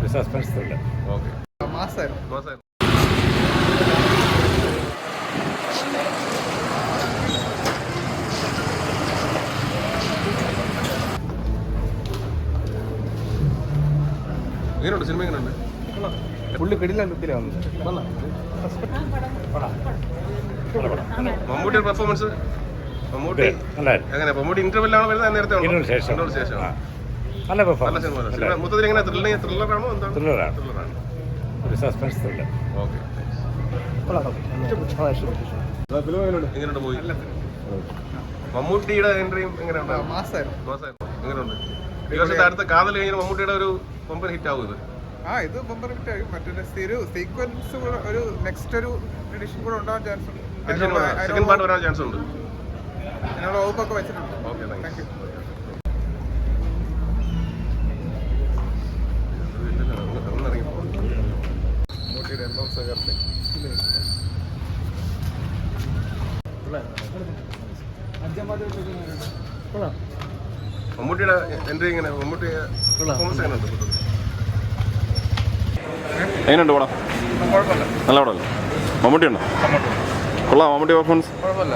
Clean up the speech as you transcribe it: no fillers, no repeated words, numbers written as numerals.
ഒരു suspense thriller. Okay. എങ്ങനെയുണ്ട് cinema? എങ്ങനെയുണ്ട്? പുള്ളി കിടിലൻ ലുക്കിലാണ്. മമ്മൂട്ടിയുടെ പെർഫോമൻസ് മമ്മൂട്ടി എങ്ങനെ? മമ്മൂട്ടി ഇന്റർവെല്ലാണ് വരുന്നത്, നേരത്തെ ശേഷം നല്ല പെർഫോമൻസ്. സിനിമ മൊത്തത്തിൽ എങ്ങനെ? ത്രില്ലറാണോ? എന്താണ്? ത്രില്ലറാണ്, ഒരു സസ്പെൻസ് ത്രില്ലർ. ഓക്കെ. എങ്ങനെയുണ്ട് പോയി? മമ്മൂട്ടിയുടെ എൻട്രിയും എങ്ങനെയുണ്ട്? എങ്ങനെയുണ്ട്? ഈ വർഷത്തെ അടുത്ത കാതൽ കഴിഞ്ഞാൽ മമ്മൂട്ടിയുടെ ഒരു ബമ്പർ ഹിറ്റ് ആവും ഇത്. ഇത് ബമ്പർ ഹിറ്റ് ആയി. മറ്റൊരു സീക്വൻസ് ഒരു നെക്സ്റ്റ് ഒരു എഡിഷൻ കൂടെ ഉണ്ടാവാൻ ചാൻസ് ഉണ്ട്. സെക്കൻഡ് പാർട്ട് വരാൻ ചാൻസ് ഉണ്ട്. അതിനുള്ള വകുപ്പൊക്കെ വെച്ചിട്ടുണ്ട്. Okay, thank you. മമ്മൂട്ടിയുടെ മമ്മൂട്ടിയുടെ എൻട്രി എങ്ങനെ? മമ്മൂട്ടിയുടെ പെർഫോമൻസ് എങ്ങനെയുണ്ട്? എങ്ങനെയുണ്ട് പടം? നല്ല പടമല്ലേ? മമ്മൂട്ടി ഉണ്ടോ? കൊള്ളാം. മമ്മൂട്ടി പെർഫോമൻസ് കുഴപ്പമില്ല.